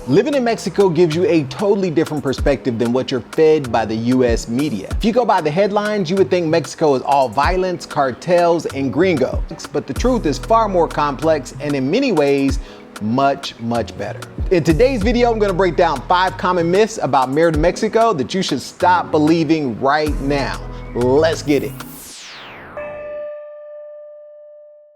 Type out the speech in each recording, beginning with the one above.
Living in Mexico gives you a totally different perspective than what you're fed by the US media. If you go by the headlines, you would think Mexico is all violence, cartels, and gringos. But the truth is far more complex and in many ways, much better. In today's video, I'm gonna break down 5 common myths about Merida, Mexico that you should stop believing right now. Let's get it.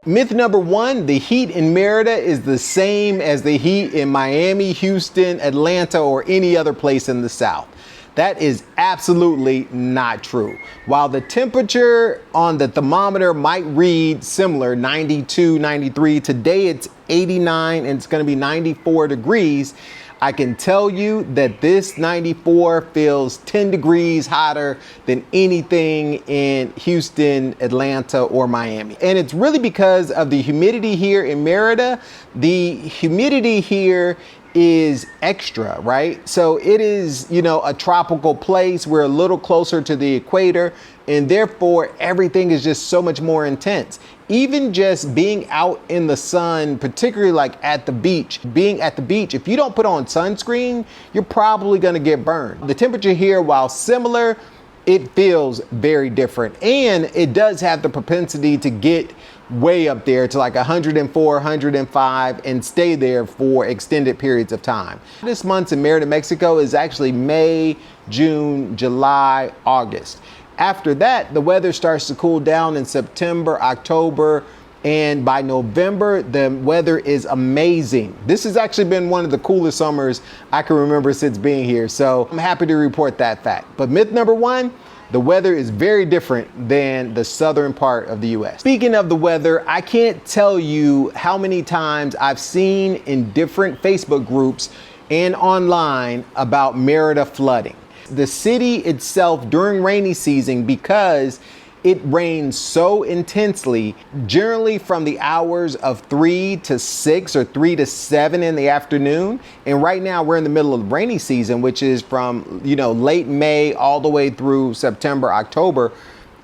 Myth number 1, the heat in Merida is the same as the heat in Miami, Houston, Atlanta, or any other place in the South. That is absolutely not true. While the temperature on the thermometer might read similar, 92, 93, today it's 89 and it's gonna be 94 degrees. I can tell you that this 94 feels 10 degrees hotter than anything in Houston, Atlanta, or Miami. And it's really because of the humidity here in Merida. The humidity here is extra, right? So it is, a tropical place. We're a little closer to the equator, and therefore everything is just so much more intense. Even just being out in the sun, particularly like at the beach, if you don't put on sunscreen, you're probably gonna get burned. The temperature here, while similar, it feels very different. And it does have the propensity to get way up there to like 104, 105 and stay there for extended periods of time. This month in Merida, Mexico is actually May, June, July, August. After that, the weather starts to cool down in September, October, and by November, the weather is amazing. This has actually been one of the coolest summers I can remember since being here, so I'm happy to report that fact. But myth number 1, the weather is very different than the southern part of the US. Speaking of the weather, I can't tell you how many times I've seen in different Facebook groups and online about Merida flooding. The city itself during rainy season, because it rains so intensely, generally from the hours of 3 to 6 or 3 to 7 in the afternoon. And right now we're in the middle of rainy season, which is from, late May all the way through September, October.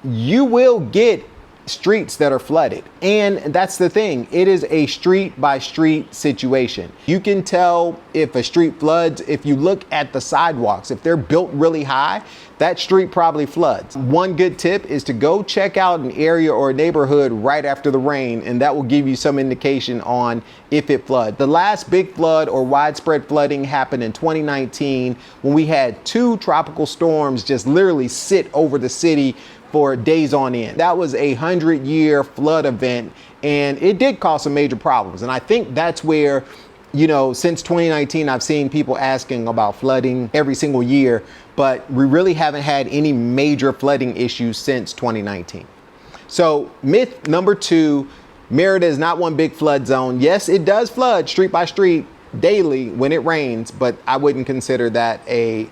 You will get streets that are flooded. And that's the thing. It is a street by street situation. You can tell if a street floods if you look at the sidewalks. If they're built really high, that street probably floods. One good tip is to go check out an area or a neighborhood right after the rain, and that will give you some indication on if it floods. The last big flood or widespread flooding happened in 2019 when we had 2 tropical storms just literally sit over the city for days on end. That was a 100-year flood event, and it did cause some major problems. And I think that's where, since 2019, I've seen people asking about flooding every single year, but we really haven't had any major flooding issues since 2019. So myth number 2, Merida is not one big flood zone. Yes, it does flood street by street daily when it rains, but I wouldn't consider that a,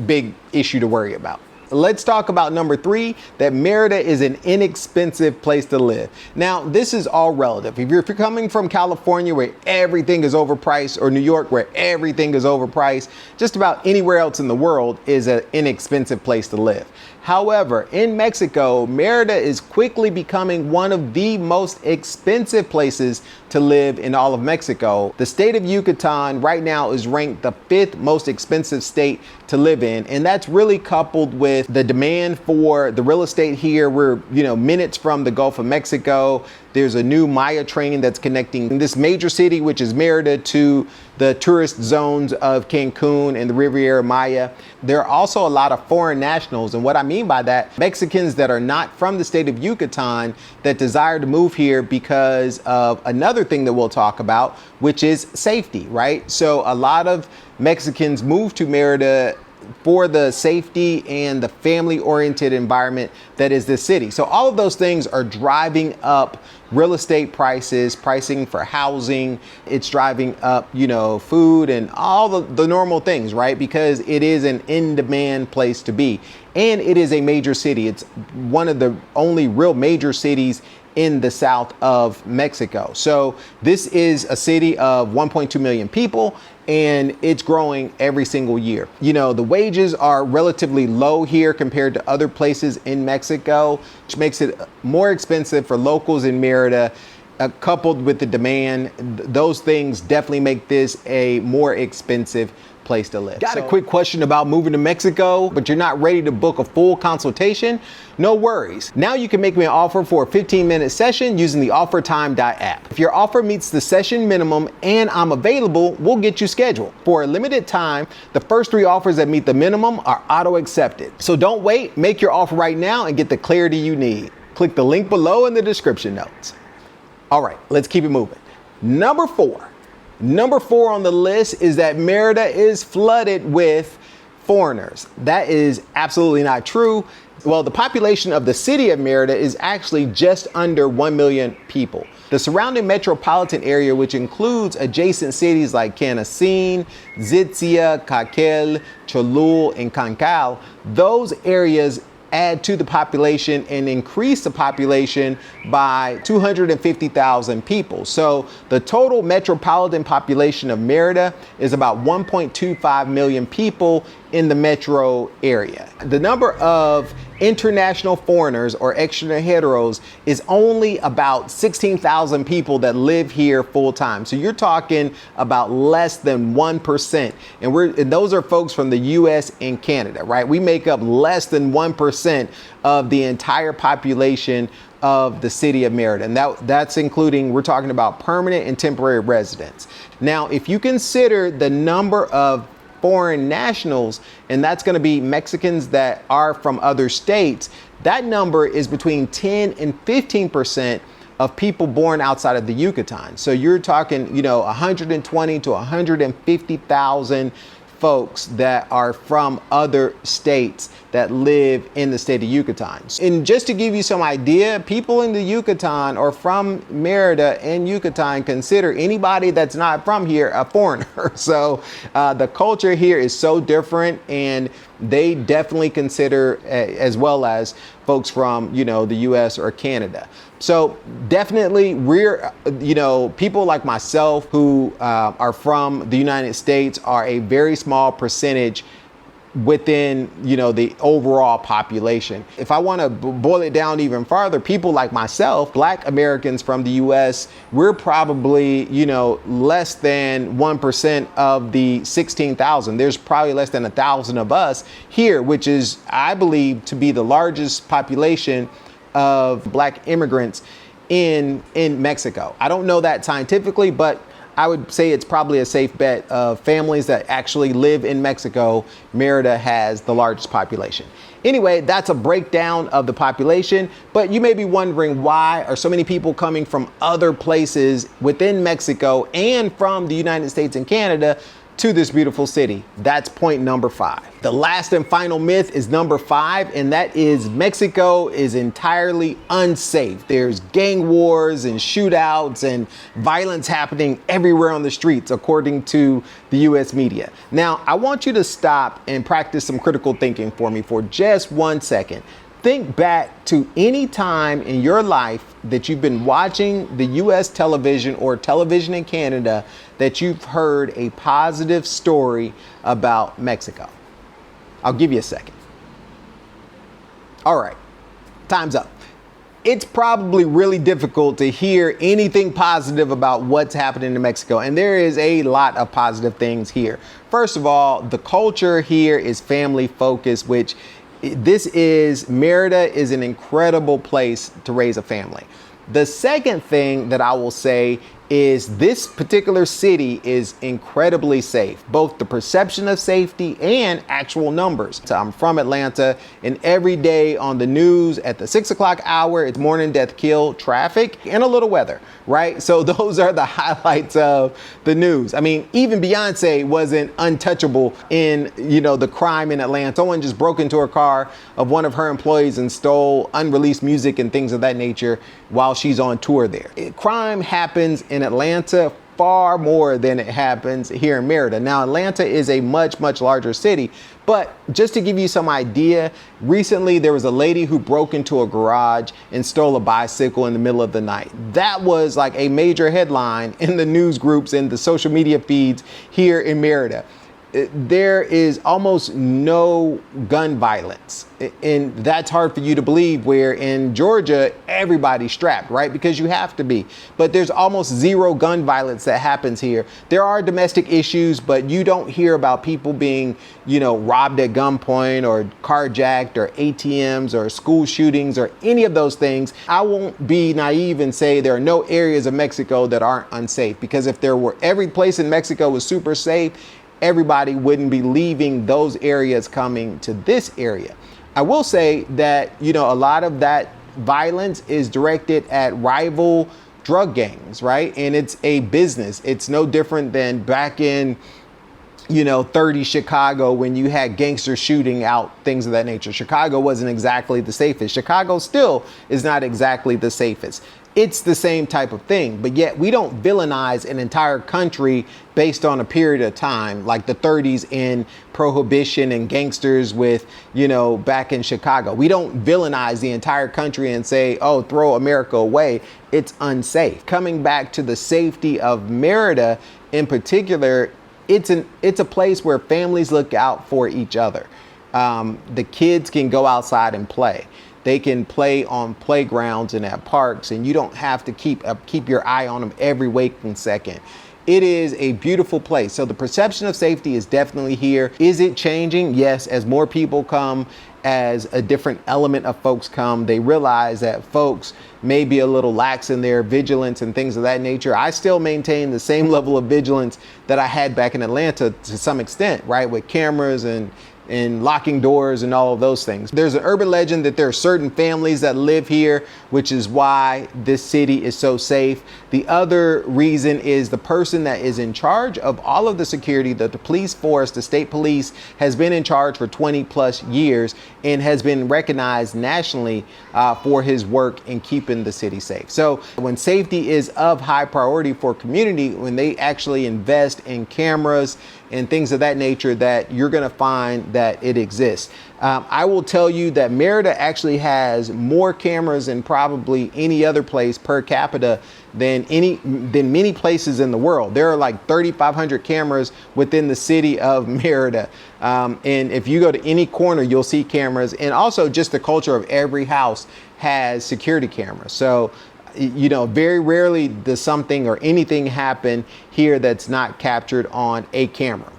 big issue to worry about. Let's talk about number 3, that Merida is an inexpensive place to live. Now, this is all relative. If you're coming from California where everything is overpriced, or New York where everything is overpriced, just about anywhere else in the world is an inexpensive place to live. However, in Mexico, Merida is quickly becoming one of the most expensive places to live in all of Mexico. The state of Yucatan right now is ranked the 5th most expensive state to live in, and that's really coupled with the demand for the real estate here. We're, minutes from the Gulf of Mexico. There's a new Maya train that's connecting this major city, which is Merida, to the tourist zones of Cancun and the Riviera Maya. There are also a lot of foreign nationals. And what I mean by that, Mexicans that are not from the state of Yucatan that desire to move here because of another thing that we'll talk about, which is safety, right? So a lot of Mexicans move to Merida for the safety and the family-oriented environment that is this city. So all of those things are driving up real estate prices, pricing for housing. It's driving up, food and all the normal things, right? Because it is an in-demand place to be. And it is a major city. It's one of the only real major cities in the south of Mexico. So this is a city of 1.2 million people, and it's growing every single year. The wages are relatively low here compared to other places in Mexico, which makes it more expensive for locals in Merida coupled with the demand, those things definitely make this a more expensive place to live. Got a quick question about moving to Mexico, but you're not ready to book a full consultation? No worries. Now you can make me an offer for a 15-minute session using the offertime.app. If your offer meets the session minimum and I'm available, we'll get you scheduled. For a limited time, the first 3 offers that meet the minimum are auto-accepted. So don't wait, make your offer right now and get the clarity you need. Click the link below in the description notes. All right, let's keep it moving. Number 4 on the list is that Merida is flooded with foreigners. That is absolutely not true. Well, the population of the city of Merida is actually just under 1 million people. The surrounding metropolitan area, which includes adjacent cities like Canacín, Zitzia, Caquel, Cholul, and Cancal, those areas add to the population and increase the population by 250,000 people. So the total metropolitan population of Merida is about 1.25 million people in the metro area. The number of international foreigners or extranjeros is only about 16,000 people that live here full time. So you're talking about less than 1%. And those are folks from the US and Canada, right? We make up less than 1% of the entire population of the city of Merida. And that's including, we're talking about permanent and temporary residents. Now, if you consider the number of foreign nationals, and that's going to be Mexicans that are from other states, that number is between 10 and 15% of people born outside of the Yucatan. So you're talking, 120 to 150,000 folks that are from other states that live in the state of Yucatan. And just to give you some idea, people in the Yucatan or from Merida and Yucatan consider anybody that's not from here a foreigner. So the culture here is so different, and they definitely consider, as well as folks from, the US or Canada. So definitely people like myself who are from the United States are a very small percentage within, the overall population. If I want to boil it down even farther, people like myself, Black Americans from the US, we're probably, less than 1% of the 16,000. There's probably less than 1,000 of us here, which is, I believe, to be the largest population of Black immigrants in Mexico. I don't know that scientifically, but I would say it's probably a safe bet of families that actually live in Mexico. Merida has the largest population. Anyway, that's a breakdown of the population, but you may be wondering, why are so many people coming from other places within Mexico and from the United States and Canada to this beautiful city? That's point number 5. The last and final myth is number 5, and that is Mexico is entirely unsafe. There's gang wars and shootouts and violence happening everywhere on the streets, according to the US media. Now, I want you to stop and practice some critical thinking for me for just 1 second. Think back to any time in your life that you've been watching the US television or television in Canada that you've heard a positive story about Mexico. I'll give you a second. All right, time's up. It's probably really difficult to hear anything positive about what's happening in Mexico, and there is a lot of positive things here. First of all, the culture here is family focused, which Merida is an incredible place to raise a family. The second thing that I will say is this particular city is incredibly safe, both the perception of safety and actual numbers. So I'm from Atlanta, and every day on the news at the 6 o'clock hour, it's morning death kill, traffic, and a little weather, right? So those are the highlights of the news. I mean, even Beyonce wasn't untouchable in, the crime in Atlanta. Someone just broke into a car of one of her employees and stole unreleased music and things of that nature while she's on tour there. Crime happens in Atlanta far more than it happens here in Merida. Now, Atlanta is a much, much larger city, but just to give you some idea, recently there was a lady who broke into a garage and stole a bicycle in the middle of the night. That was like a major headline in the news groups and the social media feeds here in Merida. there is almost no gun violence. And that's hard for you to believe, where in Georgia, everybody's strapped, right? Because you have to be. But there's almost zero gun violence that happens here. There are domestic issues, but you don't hear about people being, robbed at gunpoint or carjacked or ATMs or school shootings or any of those things. I won't be naive and say there are no areas of Mexico that aren't unsafe, because if there were, every place in Mexico was super safe, everybody wouldn't be leaving those areas coming to this area. I will say that, a lot of that violence is directed at rival drug gangs, right? And it's a business. It's no different than back in, 30 Chicago, when you had gangsters shooting out, things of that nature. Chicago wasn't exactly the safest. Chicago still is not exactly the safest. It's the same type of thing, but yet we don't villainize an entire country based on a period of time, like the 30s in prohibition and gangsters with, back in Chicago. We don't villainize the entire country and say, oh, throw America away. It's unsafe. Coming back to the safety of Merida in particular, it's a place where families look out for each other. The kids can go outside and play. They can play on playgrounds and at parks, and you don't have to keep your eye on them every waking second. It is a beautiful place. So the perception of safety is definitely here. Is it changing? Yes, as more people come, as a different element of folks come, they realize that folks may be a little lax in their vigilance and things of that nature. I still maintain the same level of vigilance that I had back in Atlanta to some extent, right? With cameras and locking doors and all of those things. There's an urban legend that there are certain families that live here, which is why this city is so safe. The other reason is the person that is in charge of all of the security, the police force, the state police, has been in charge for 20 plus years and has been recognized nationally for his work in keeping the city safe. So when safety is of high priority for community, when they actually invest in cameras and things of that nature, that you're going to find that it exists. I will tell you that Merida actually has more cameras than probably any other place per capita than many places in the world. There are like 3,500 cameras within the city of Merida. And if you go to any corner, you'll see cameras. And also just the culture of every house has security cameras. So, very rarely does something or anything happen here that's not captured on a camera.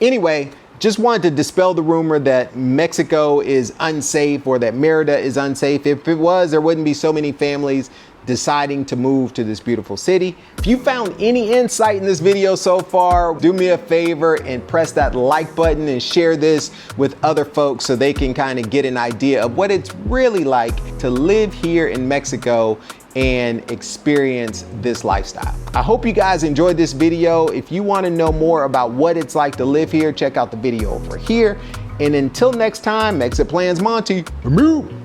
Anyway, just wanted to dispel the rumor that Mexico is unsafe or that Merida is unsafe. If it was, there wouldn't be so many families deciding to move to this beautiful city. If you found any insight in this video so far, do me a favor and press that like button and share this with other folks so they can kind of get an idea of what it's really like to live here in Mexico and experience this lifestyle. I hope you guys enjoyed this video. If you want to know more about what it's like to live here, check out the video over here. And until next time, MexitPlans Monty, move.